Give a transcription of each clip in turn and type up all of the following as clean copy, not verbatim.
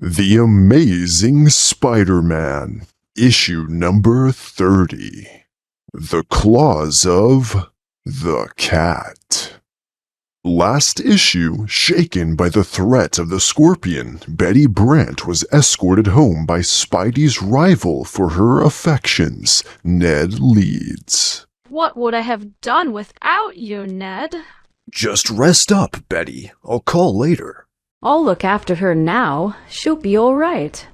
The Amazing Spider-Man, issue number 30. The Claws of the Cat. Last issue, shaken by the threat of the Scorpion, Betty Brant was escorted home by Spidey's rival for her affections, Ned Leeds. What would I have done without you, Ned? Just rest up, Betty. I'll call later. I'll look after her now. She'll be all right.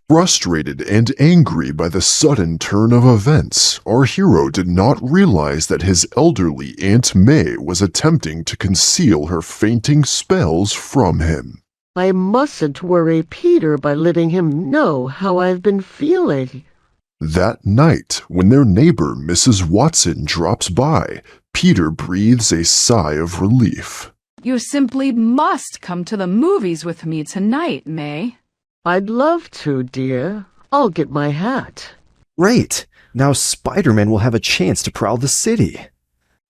Frustrated and angry by the sudden turn of events, our hero did not realize that his elderly Aunt May was attempting to conceal her fainting spells from him. I mustn't worry Peter by letting him know how I've been feeling. That night, when their neighbor Mrs. Watson drops by, Peter breathes a sigh of relief. You simply must come to the movies with me tonight, May. I'd love to, dear. I'll get my hat. Great! Now Spider-Man will have a chance to prowl the city.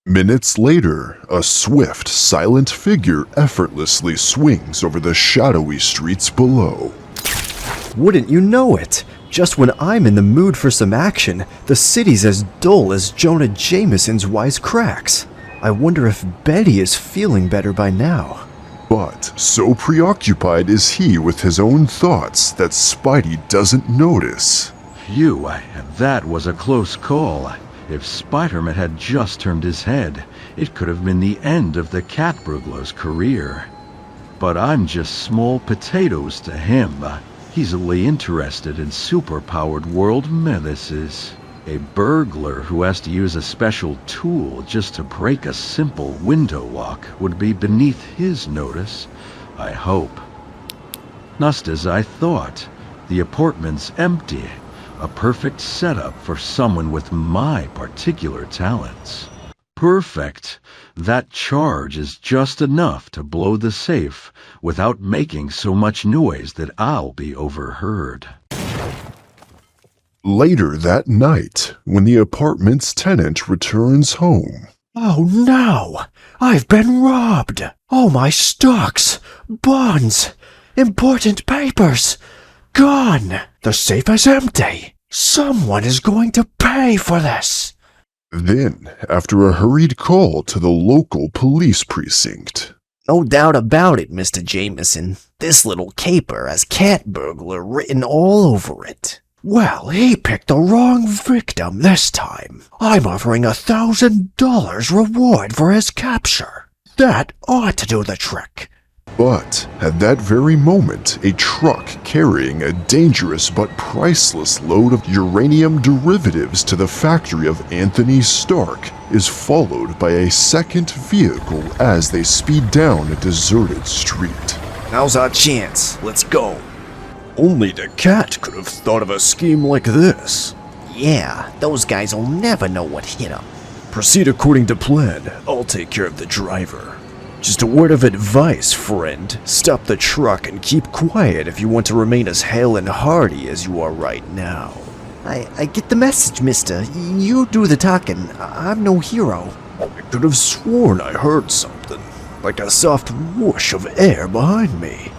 Minutes later, a swift, silent figure effortlessly swings over the shadowy streets below. Wouldn't you know it? Just when I'm in the mood for some action, the city's as dull as Jonah Jameson's wisecracks. I wonder if Betty is feeling better by now. But so preoccupied is he with his own thoughts that Spidey doesn't notice. Phew, that was a close call. If Spider-Man had just turned his head, it could have been the end of the cat burglar's career. But I'm just small potatoes to him. He's only interested in super-powered world menaces. A burglar who has to use a special tool just to break a simple window lock would be beneath his notice, I hope. Just as I thought, the apartment's empty, a perfect setup for someone with my particular talents. Perfect. That charge is just enough to blow the safe without making so much noise that I'll be overheard. Later that night, when the apartment's tenant returns home. Oh no! I've been robbed! All my stocks, bonds, important papers, gone! The safe is empty! Someone is going to pay for this! Then, after a hurried call to the local police precinct. No doubt about it, Mr. Jameson. This little caper has cat burglar written all over it. Well, he picked the wrong victim this time. I'm offering $1,000 reward for his capture. That ought to do the trick. But at that very moment, a truck carrying a dangerous but priceless load of uranium derivatives to the factory of Anthony Stark is followed by a second vehicle as they speed down a deserted street. Now's our chance. Let's go. Only the cat could have thought of a scheme like this. Yeah, those guys will never know what hit them. Proceed according to plan. I'll take care of the driver. Just a word of advice, friend. Stop the truck and keep quiet if you want to remain as hale and hearty as you are right now. I get the message, mister. You do the talking. I'm no hero. I could have sworn I heard something, like a soft whoosh of air behind me.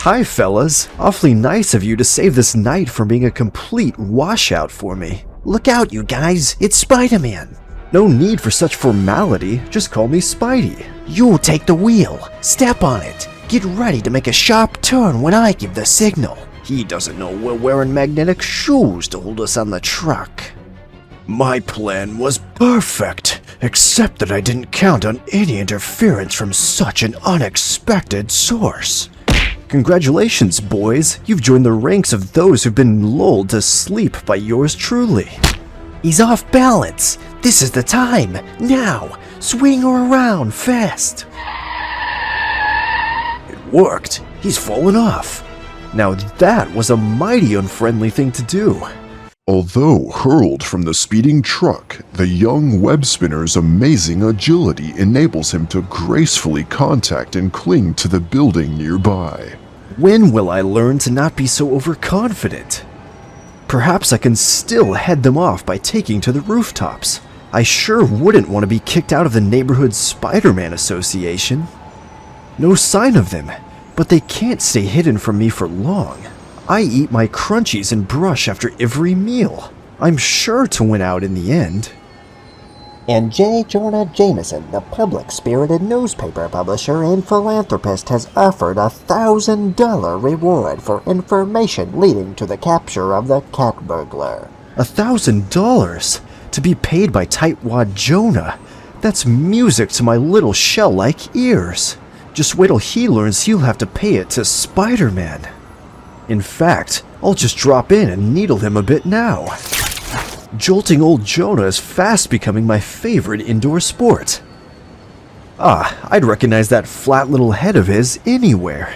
Hi, fellas. Awfully nice of you to save this night from being a complete washout for me. Look out, you guys. It's Spider-Man. No need for such formality. Just call me Spidey. You take the wheel. Step on it. Get ready to make a sharp turn when I give the signal. He doesn't know we're wearing magnetic shoes to hold us on the truck. My plan was perfect, except that I didn't count on any interference from such an unexpected source. Congratulations, boys. You've joined the ranks of those who've been lulled to sleep by yours truly. He's off balance. This is the time. Now, swing her around fast. It worked. He's fallen off. Now that was a mighty unfriendly thing to do. Although hurled from the speeding truck, the young web spinner's amazing agility enables him to gracefully contact and cling to the building nearby. When will I learn to not be so overconfident? Perhaps I can still head them off by taking to the rooftops. I sure wouldn't want to be kicked out of the neighborhood Spider-Man Association. No sign of them, but they can't stay hidden from me for long. I eat my crunchies and brush after every meal. I'm sure to win out in the end. And J. Jonah Jameson, the public-spirited newspaper publisher and philanthropist, has offered a $1,000 reward for information leading to the capture of the cat burglar. $1,000 to be paid by Tightwad Jonah? That's music to my little shell-like ears. Just wait till he learns he'll have to pay it to Spider-Man. In fact, I'll just drop in and needle him a bit now. Jolting old Jonah is fast becoming my favorite indoor sport. Ah, I'd recognize that flat little head of his anywhere.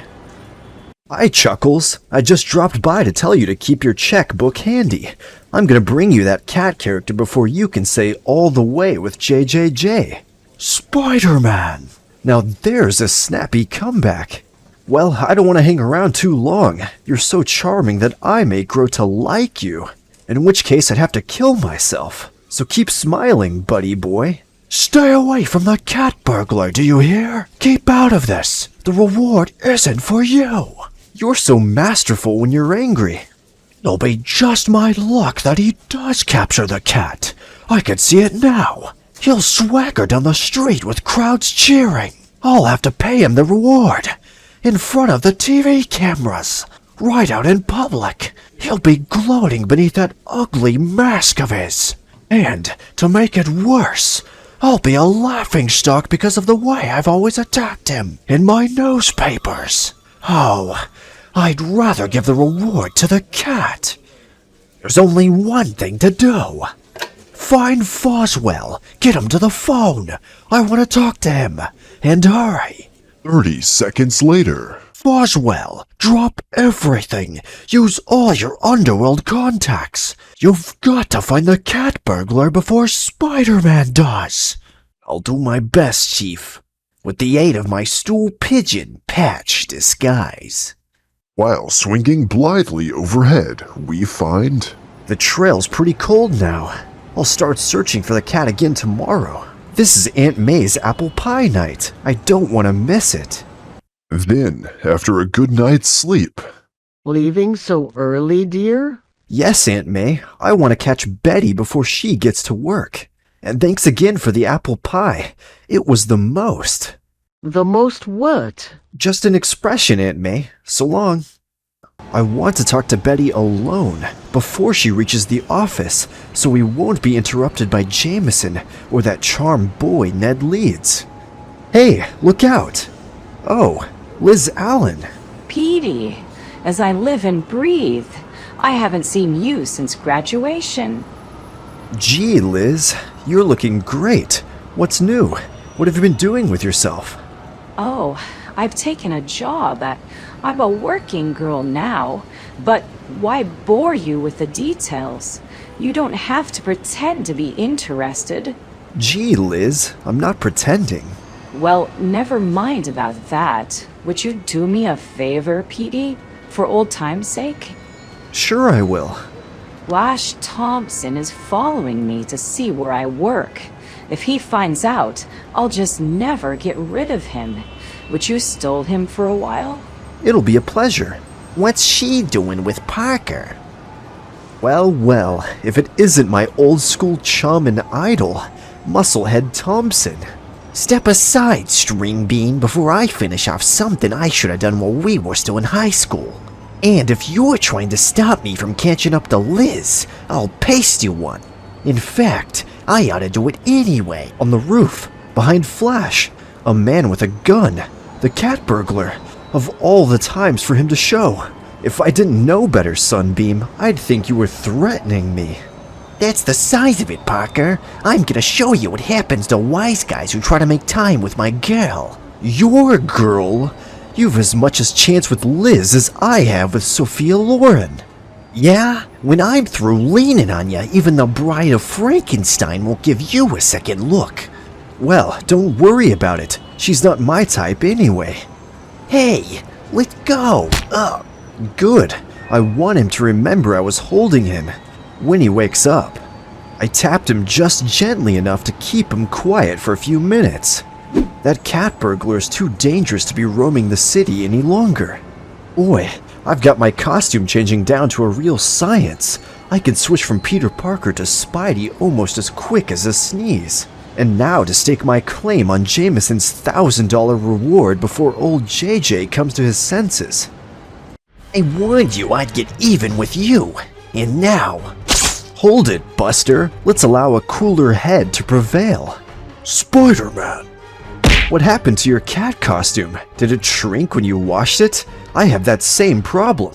Hi, Chuckles. I just dropped by to tell you to keep your checkbook handy. I'm gonna bring you that cat character before you can say all the way with JJJ. Spider-Man! Now there's a snappy comeback. Well, I don't want to hang around too long. You're so charming that I may grow to like you. In which case I'd have to kill myself. So keep smiling, buddy boy. Stay away from the cat burglar, do you hear? Keep out of this. The reward isn't for you. You're so masterful when you're angry. It'll be just my luck that he does capture the cat. I can see it now. He'll swagger down the street with crowds cheering. I'll have to pay him the reward. In front of the TV cameras. Right out in public. He'll be gloating beneath that ugly mask of his. And, to make it worse, I'll be a laughingstock because of the way I've always attacked him in my newspapers. Oh, I'd rather give the reward to the cat. There's only one thing to do. Find Foswell. Get him to the phone. I want to talk to him. And hurry. 30 seconds later. Boswell, drop everything. Use all your underworld contacts. You've got to find the cat burglar before Spider-Man does. I'll do my best, Chief, with the aid of my stool pigeon patch disguise. While swinging blithely overhead, we find... The trail's pretty cold now. I'll start searching for the cat again tomorrow. This is Aunt May's apple pie night. I don't want to miss it. Then, after a good night's sleep... Leaving so early, dear? Yes, Aunt May. I want to catch Betty before she gets to work. And thanks again for the apple pie. It was the most. The most what? Just an expression, Aunt May. So long. I want to talk to Betty alone before she reaches the office, so we won't be interrupted by Jameson or that charmed boy Ned Leeds. Hey, look out! Oh, Liz Allen. Petey, as I live and breathe, I haven't seen you since graduation. Gee, Liz, you're looking great. What's new? What have you been doing with yourself? Oh, I've taken a job I'm a working girl now, but why bore you with the details? You don't have to pretend to be interested. Gee, Liz, I'm not pretending. Well, never mind about that. Would you do me a favor, Petey, for old time's sake? Sure I will. Flash Thompson is following me to see where I work. If he finds out, I'll just never get rid of him. Would you stole him for a while? It'll be a pleasure. What's she doing with Parker? Well, if it isn't my old school chum and idol, Musclehead Thompson. Step aside, String Bean, before I finish off something I should have done while we were still in high school. And if you're trying to stop me from catching up to Liz, I'll paste you one. In fact, I ought to do it anyway. On the roof, behind Flash, a man with a gun, the cat burglar. Of all the times for him to show. If I didn't know better, Sunbeam, I'd think you were threatening me. That's the size of it, Parker. I'm gonna show you what happens to wise guys who try to make time with my girl. Your girl? You've as much as chance with Liz as I have with Sophia Loren. Yeah? When I'm through leaning on you, even the Bride of Frankenstein won't give you a second look. Well, don't worry about it. She's not my type anyway. Hey, Let go! Good. I want him to remember I was holding him when he wakes up. I tapped him just gently enough to keep him quiet for a few minutes. That cat burglar is too dangerous to be roaming the city any longer. Boy, I've got my costume changing down to a real science. I can switch from Peter Parker to Spidey almost as quick as a sneeze. And now to stake my claim on Jameson's $1,000 reward before old JJ comes to his senses. I warned you I'd get even with you. And now... Hold it, Buster. Let's allow a cooler head to prevail. Spider-Man! What happened to your cat costume? Did it shrink when you washed it? I have that same problem.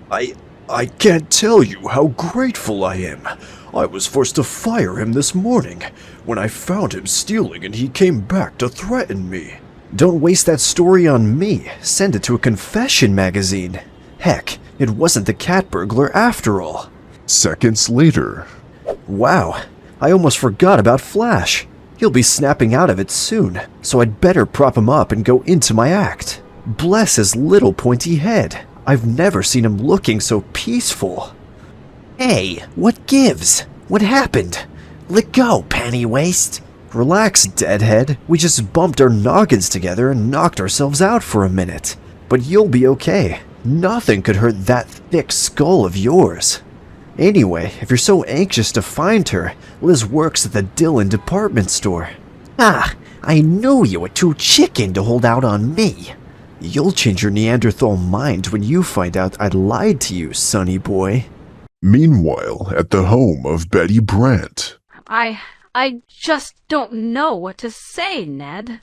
I can't tell you how grateful I am. I was forced to fire him this morning when I found him stealing and he came back to threaten me. Don't waste that story on me. Send it to a confession magazine. Heck, it wasn't the cat burglar after all. Seconds later. Wow, I almost forgot about Flash. He'll be snapping out of it soon, so I'd better prop him up and go into my act. Bless his little pointy head. I've never seen him looking so peaceful. Hey, what gives? What happened? Let go, panty waist. Relax, deadhead. We just bumped our noggins together and knocked ourselves out for a minute. But you'll be okay. Nothing could hurt that thick skull of yours. Anyway, if you're so anxious to find her, Liz works at the Dillon department store. Ah, I knew you were too chicken to hold out on me. You'll change your Neanderthal mind when you find out I lied to you, sonny boy. Meanwhile, at the home of Betty Brant. I just don't know what to say, Ned.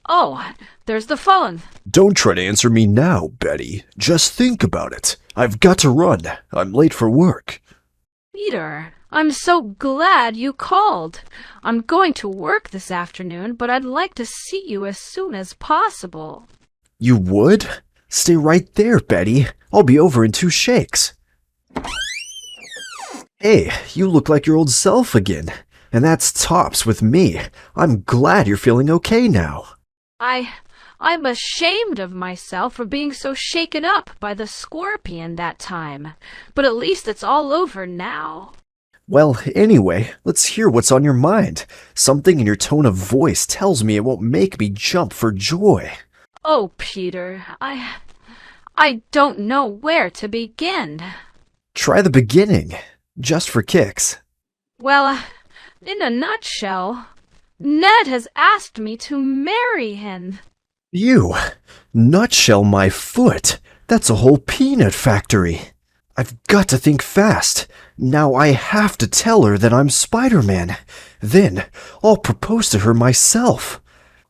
Oh, there's the phone. Don't try to answer me now, Betty. Just think about it. I've got to run. I'm late for work. Peter, I'm so glad you called. I'm going to work this afternoon, but I'd like to see you as soon as possible. You would? Stay right there, Betty. I'll be over in 2 shakes. Hey, you look like your old self again. And that's tops with me. I'm glad you're feeling okay now. I'm ashamed of myself for being so shaken up by the scorpion that time. But at least it's all over now. Well, anyway, let's hear what's on your mind. Something in your tone of voice tells me it won't make me jump for joy. Oh, Peter, I don't know where to begin. Try the beginning, just for kicks. Well, in a nutshell, Ned has asked me to marry him. You? Nutshell my foot? That's a whole peanut factory. I've got to think fast. Now I have to tell her that I'm Spider-Man. Then I'll propose to her myself.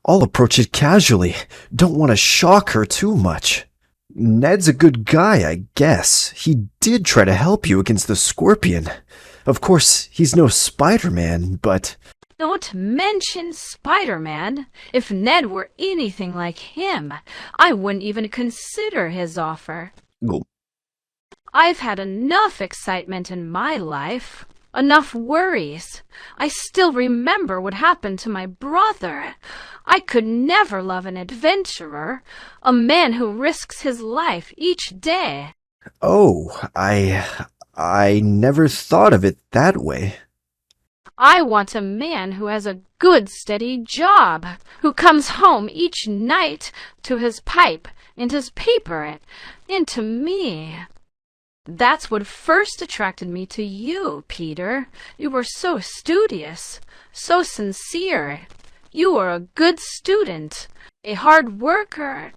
I'll approach it casually. Don't want to shock her too much. Ned's a good guy, I guess. He did try to help you against the Scorpion. Of course, he's no Spider-Man, but... Don't mention Spider-Man. If Ned were anything like him, I wouldn't even consider his offer. Well, I've had enough excitement in my life. Enough worries. I still remember what happened to my brother. I could never love an adventurer, a man who risks his life each day. oh, I never thought of it that way. I want a man who has a good, steady job, who comes home each night to his pipe and his paper and to me. That's what first attracted me to you, Peter. You were so studious, so sincere. You were a good student, a hard worker.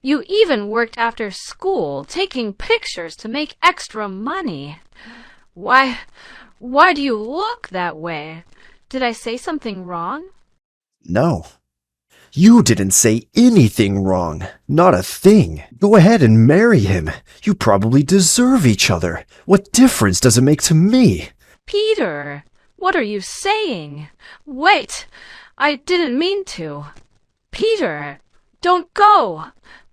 You even worked after school, taking pictures to make extra money. Why do you look that way? Did I say something wrong? No. You didn't say anything wrong. Not a thing. Go ahead and marry him. You probably deserve each other. What difference does it make to me? Peter, what are you saying? Wait, I didn't mean to. Peter, don't go.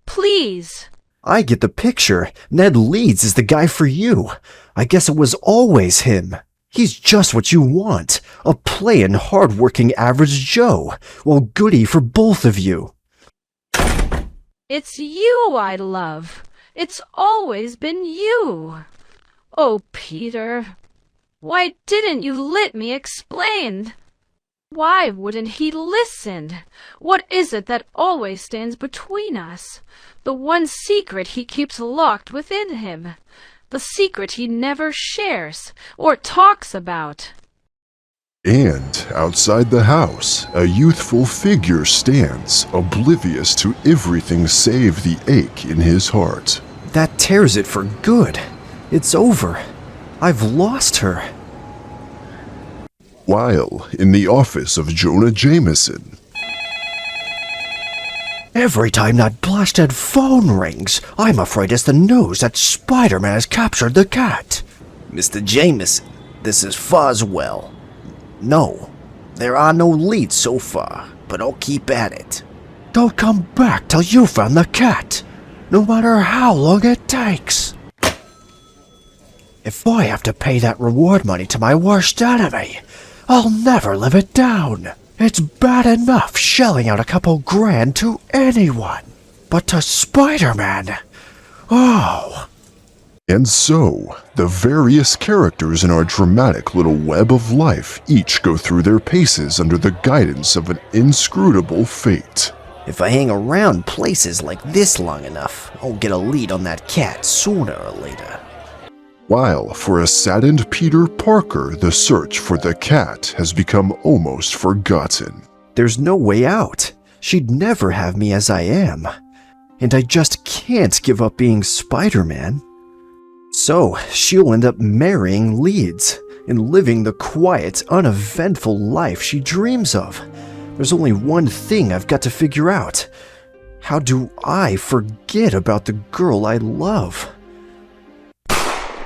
Please. I get the picture. Ned Leeds is the guy for you. I guess it was always him. He's just what you want. A plain, hard-working average Joe. Well, goody for both of you. It's you I love. It's always been you. Oh, Peter, why didn't you let me explain? Why wouldn't he listen? What is it that always stands between us? The one secret he keeps locked within him. The secret he never shares or talks about. And outside the house, a youthful figure stands, oblivious to everything save the ache in his heart. That tears it for good. It's over. I've lost her. While in the office of Jonah Jameson, Every time that blasted phone rings, I'm afraid it's the news that Spider-Man has captured the cat. Mr. Jameson, this is Foswell. No, there are no leads so far, but I'll keep at it. Don't come back till you found the cat, no matter how long it takes. If I have to pay that reward money to my worst enemy, I'll never live it down. It's bad enough shelling out a couple grand to anyone, but to Spider-Man, oh. and so, the various characters in our dramatic little web of life each go through their paces under the guidance of an inscrutable fate. If I hang around places like this long enough, I'll get a lead on that cat sooner or later. While for a saddened Peter Parker, the search for the cat has become almost forgotten. There's no way out. She'd never have me as I am. And I just can't give up being Spider-Man. So, she'll end up marrying Leeds and living the quiet, uneventful life she dreams of. There's only one thing I've got to figure out. How do I forget about the girl I love?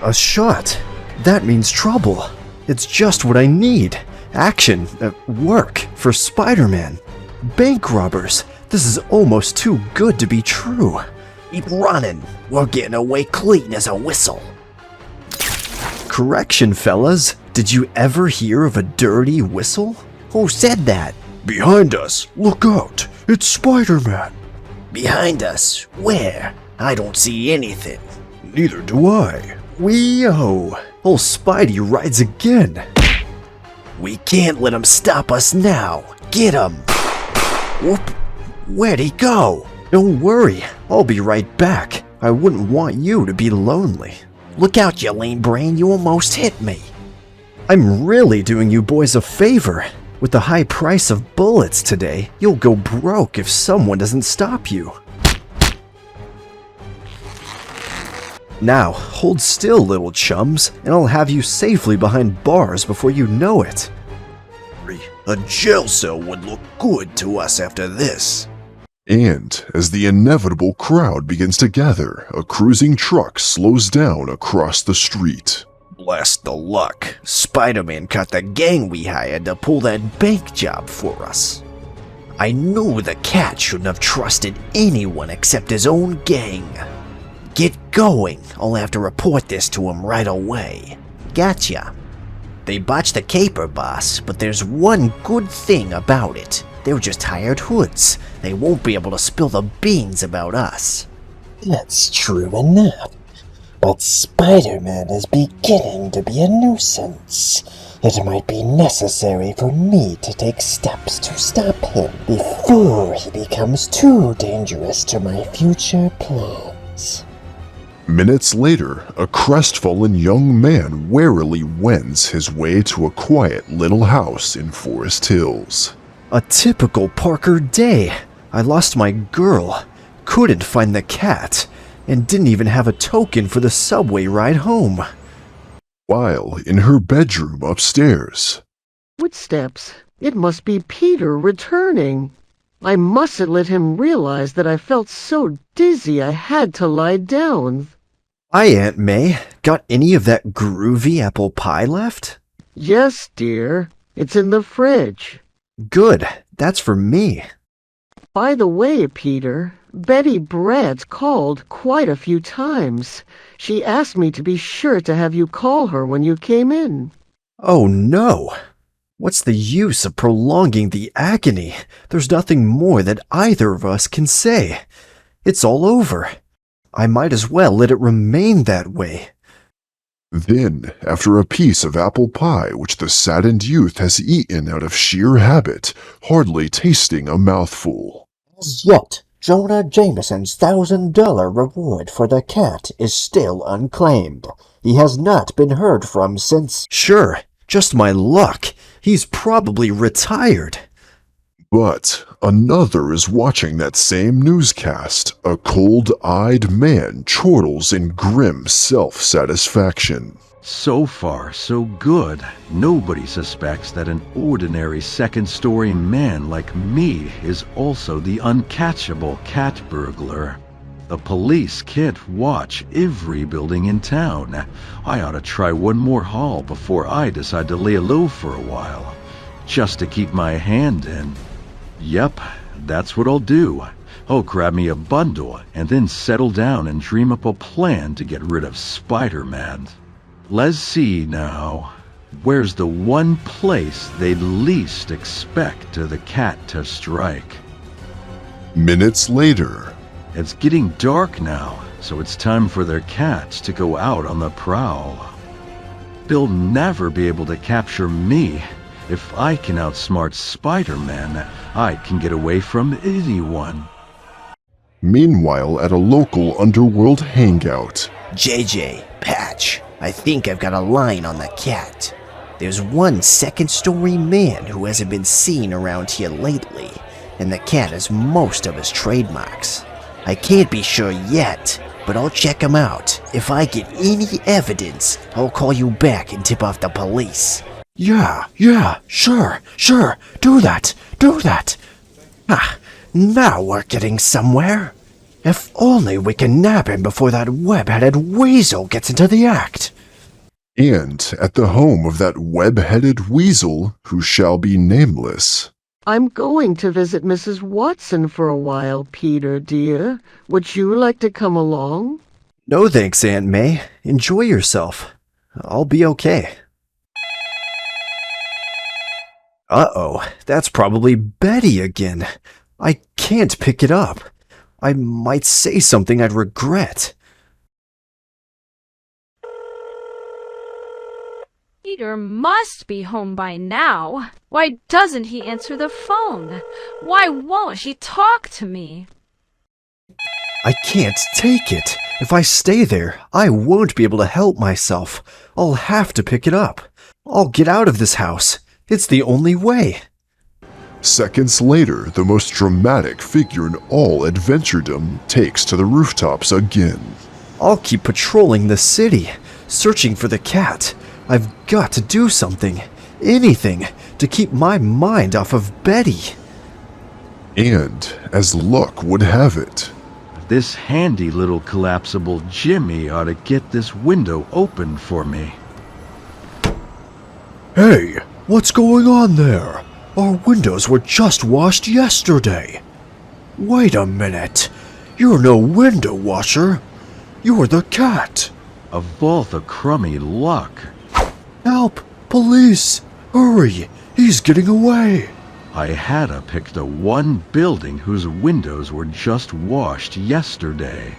A shot. That means trouble. It's just what I need. Action, work for Spider-Man. Bank robbers. This is almost too good to be true. Keep running. We're getting away clean as a whistle. Correction, fellas. Did you ever hear of a dirty whistle? Who said that? Behind us. Look out. It's Spider-Man. Behind us? Where? I don't see anything. Neither do I. Wee-oh. Old Spidey rides again. We can't let him stop us now. Get him. Whoop. Where'd he go? Don't worry. I'll be right back. I wouldn't want you to be lonely. Look out, you lame brain. You almost hit me. I'm really doing you boys a favor. With the high price of bullets today, you'll go broke if someone doesn't stop you. Now, hold still, little chums, and I'll have you safely behind bars before you know it. A jail cell would look good to us after this. And as the inevitable crowd begins to gather, a cruising truck slows down across the street. Blast the luck. Spider-Man caught the gang we hired to pull that bank job for us. I knew the cat shouldn't have trusted anyone except his own gang. Get going. I'll have to report this to him right away. Gotcha. They botched the caper, boss, but there's one good thing about it. They're just hired hoods. They won't be able to spill the beans about us. That's true enough. But Spider-Man is beginning to be a nuisance. It might be necessary for me to take steps to stop him before he becomes too dangerous to my future plans. Minutes later, a crestfallen young man warily wends his way to a quiet little house in Forest Hills. A typical Parker day. I lost my girl, couldn't find the cat, and didn't even have a token for the subway ride home. While in her bedroom upstairs, Footsteps. It must be Peter returning. I mustn't let him realize that I felt so dizzy I had to lie down. Hi, Aunt May. Got any of that groovy apple pie left? Yes, dear. It's in the fridge. Good. That's for me. By the way, Peter, Betty Brett called quite a few times. She asked me to be sure to have you call her when you came in. Oh no. What's the use of prolonging the agony? There's nothing more that either of us can say. It's all over. I might as well let it remain that way. Then, after a piece of apple pie which the saddened youth has eaten out of sheer habit, hardly tasting a mouthful. As yet, Jonah Jameson's $1,000 reward for the cat is still unclaimed. He has not been heard from since... Sure, just my luck. He's probably retired. But another is watching that same newscast. A cold-eyed man chortles in grim self-satisfaction. So far, so good. Nobody suspects that an ordinary second-story man like me is also the uncatchable cat burglar. The police can't watch every building in town. I ought to try one more haul before I decide to lay low for a while, just to keep my hand in. Yep, that's what I'll do. I'll grab me a bundle and then settle down and dream up a plan to get rid of Spider-Man. Let's see now. Where's the one place they'd least expect the cat to strike? Minutes later. It's getting dark now, so it's time for their cats to go out on the prowl. They'll never be able to capture me. If I can outsmart Spider-Man, I can get away from anyone. Meanwhile, at a local underworld hangout. JJ, Patch, I think I've got a line on the cat. There's one second-story man who hasn't been seen around here lately, and the cat has most of his trademarks. I can't be sure yet, but I'll check him out. If I get any evidence, I'll call you back and tip off the police. Yeah, sure, do that. Ah, now we're getting somewhere. If only we can nab him before that web-headed weasel gets into the act. And at the home of that web-headed weasel who shall be nameless. I'm going to visit Mrs. Watson for a while, Peter, dear. Would you like to come along? No thanks, Aunt May. Enjoy yourself. I'll be okay. Uh-oh, that's probably Betty again. I can't pick it up. I might say something I'd regret. Peter must be home by now. Why doesn't he answer the phone? Why won't he talk to me? I can't take it. If I stay there, I won't be able to help myself. I'll have to pick it up. I'll get out of this house. It's the only way. Seconds later, the most dramatic figure in all adventuredom takes to the rooftops again. I'll keep patrolling the city, searching for the cat. I've got to do something, anything, to keep my mind off of Betty. And, as luck would have it, This handy little collapsible Jimmy ought to get this window open for me. Hey, what's going on there? Our windows were just washed yesterday. Wait a minute. You're no window washer. You're the cat. Of all the crummy luck. Help! Police! Hurry! He's getting away! I had to pick the one building whose windows were just washed yesterday.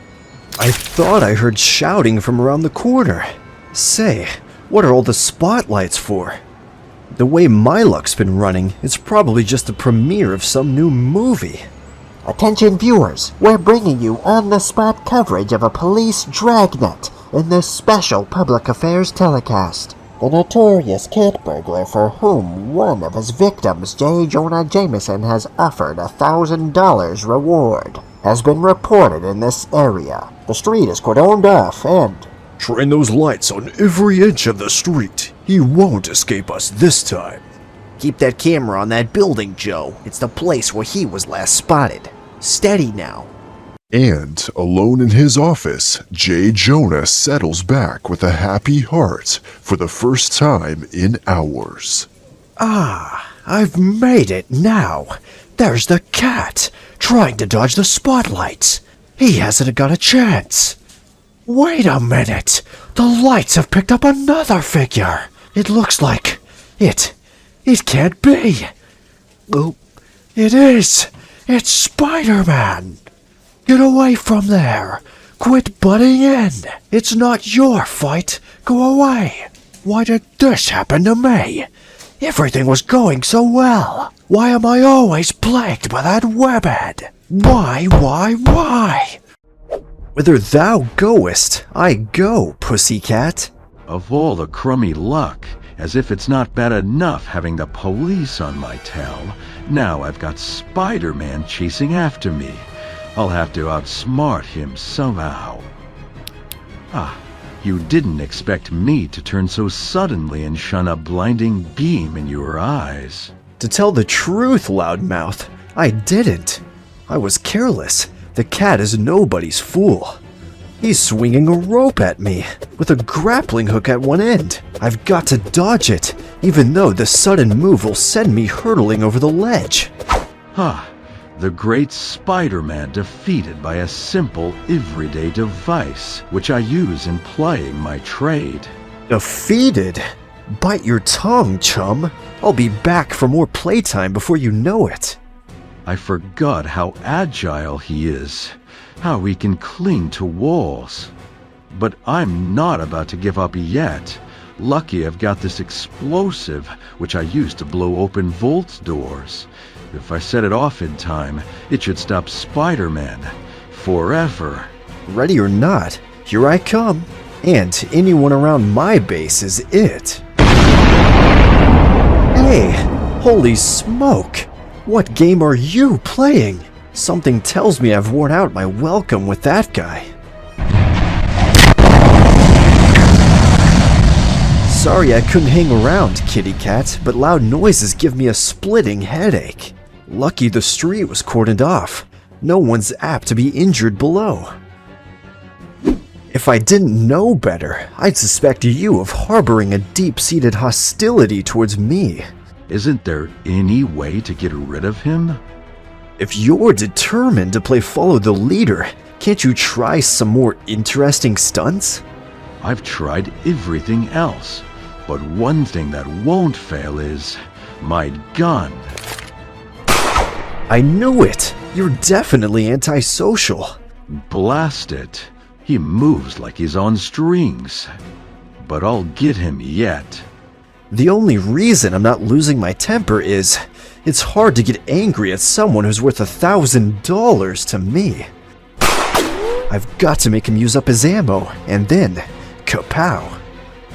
I thought I heard shouting from around the corner. Say, what are all the spotlights for? The way my luck's been running, it's probably just the premiere of some new movie. Attention viewers, we're bringing you on-the-spot coverage of a police dragnet in this special public affairs telecast. The notorious cat burglar for whom one of his victims, J. Jonah Jameson, has offered $1,000 reward, has been reported in this area. The street is cordoned off and... Train those lights on every inch of the street. He won't escape us this time. Keep that camera on that building, Joe. It's the place where he was last spotted. Steady now. and, alone in his office, J. Jonah settles back with a happy heart for the first time in hours. Ah, I've made it now. There's the cat, trying to dodge the spotlights. He hasn't got a chance. Wait a minute. The lights have picked up another figure. It looks like it can't be. Oh, it is. It's Spider-Man. Get away from there! Quit butting in! It's not your fight! Go away! Why did this happen to me? Everything was going so well! Why am I always plagued by that webhead? Why? Whither thou goest, I go, pussycat. Of all the crummy luck, as if it's not bad enough having the police on my tail, now I've got Spider-Man chasing after me. I'll have to outsmart him somehow. Ah, you didn't expect me to turn so suddenly and shine a blinding beam in your eyes. To tell the truth, Loudmouth, I didn't. I was careless. The cat is nobody's fool. He's swinging a rope at me, with a grappling hook at one end. I've got to dodge it, even though the sudden move will send me hurtling over the ledge. Ha! The great Spider-Man defeated by a simple, everyday device, which I use in plying my trade. Defeated? Bite your tongue, chum. I'll be back for more playtime before you know it. I forgot how agile he is, how he can cling to walls. But I'm not about to give up yet. Lucky I've got this explosive, which I use to blow open vault doors. If I set it off in time, it should stop Spider-Man forever. Ready or not, here I come. And anyone around my base is it. Hey, holy smoke! What game are you playing? Something tells me I've worn out my welcome with that guy. Sorry I couldn't hang around, kitty cat, but loud noises give me a splitting headache. Lucky the street was cordoned off. No one's apt to be injured below. If I didn't know better, I'd suspect you of harboring a deep-seated hostility towards me. Isn't there any way to get rid of him? If you're determined to play follow the leader, can't you try some more interesting stunts? I've tried everything else, but one thing that won't fail is my gun. I knew it! You're definitely antisocial. Blast it. He moves like he's on strings. But I'll get him yet. The only reason I'm not losing my temper is it's hard to get angry at someone who's worth $1,000 to me. I've got to make him use up his ammo, and then, kapow.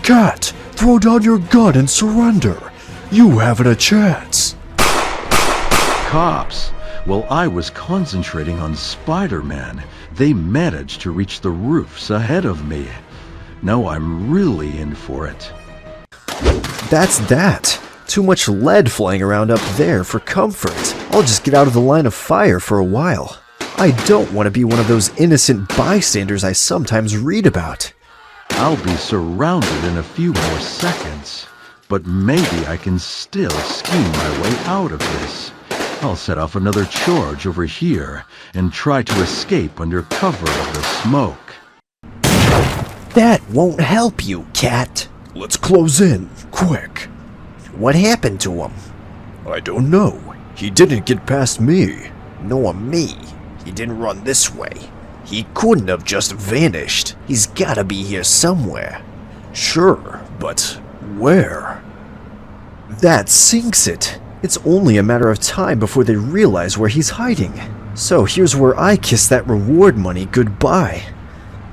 Cat, throw down your gun and surrender. You haven't a chance. Cops! While I was concentrating on Spider-Man, they managed to reach the roofs ahead of me. Now I'm really in for it. That's that. Too much lead flying around up there for comfort. I'll just get out of the line of fire for a while. I don't want to be one of those innocent bystanders I sometimes read about. I'll be surrounded in a few more seconds, but maybe I can still scheme my way out of this. I'll set off another charge over here and try to escape under cover of the smoke. That won't help you, Cat. Let's close in, quick. What happened to him? I don't know. He didn't get past me. Nor me. He didn't run this way. He couldn't have just vanished. He's gotta be here somewhere. Sure, but where? That sinks it. It's only a matter of time before they realize where he's hiding. So here's where I kiss that reward money goodbye.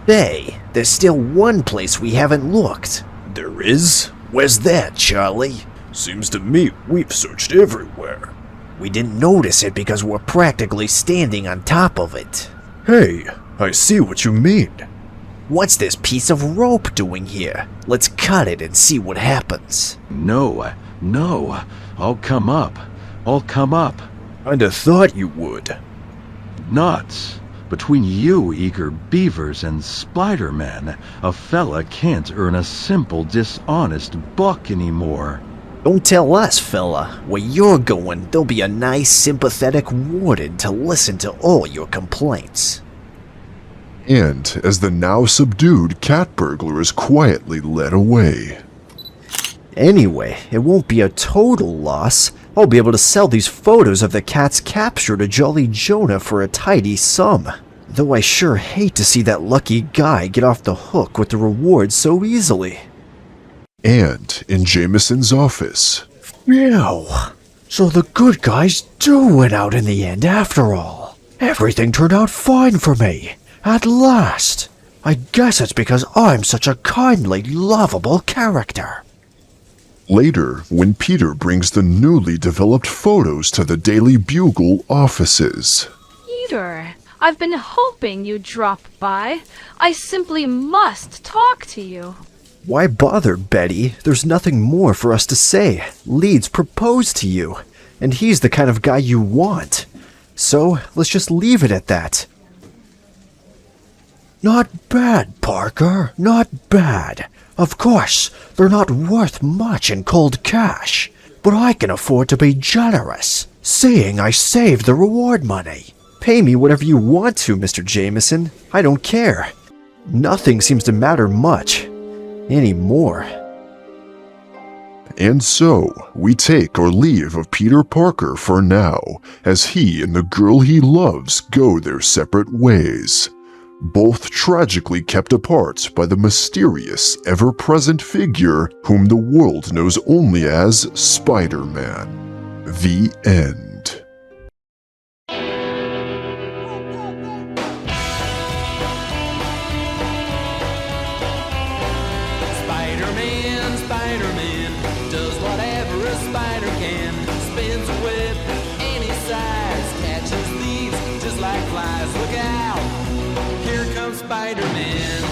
Hey, there's still one place we haven't looked. There is? Where's that, Charlie? Seems to me we've searched everywhere. We didn't notice it because we're practically standing on top of it. Hey, I see what you mean. What's this piece of rope doing here? Let's cut it and see what happens. No, I'll come up. Kinda thought you would. Nuts. Between you eager beavers and Spider-Man, a fella can't earn a simple dishonest buck anymore. Don't tell us, fella. Where you're going, there'll be a nice sympathetic warden to listen to all your complaints. And as the now subdued cat burglar is quietly led away. Anyway, it won't be a total loss. I'll be able to sell these photos of the cat's capture to Jolly Jonah for a tidy sum. Though I sure hate to see that lucky guy get off the hook with the reward so easily. And in Jameson's office. Phew. So the good guys do win out in the end after all. Everything turned out fine for me. At last. I guess it's because I'm such a kindly, lovable character. Later, when Peter brings the newly developed photos to the Daily Bugle offices. Peter, I've been hoping you'd drop by. I simply must talk to you. Why bother, Betty? There's nothing more for us to say. Leeds proposed to you, and he's the kind of guy you want. So, let's just leave it at that. Not bad, Parker. Not bad. Of course, they're not worth much in cold cash, but I can afford to be generous, seeing I saved the reward money. Pay me whatever you want to, Mr. Jameson. I don't care. Nothing seems to matter much anymore. And so, we take or leave of Peter Parker for now, as he and the girl he loves go their separate ways. Both tragically kept apart by the mysterious, ever-present figure whom the world knows only as Spider-Man. The end. Spider-Man, Spider-Man, does whatever a spider can. Spins a web any size, catches thieves just like flies. Look out, here comes Spider-Man.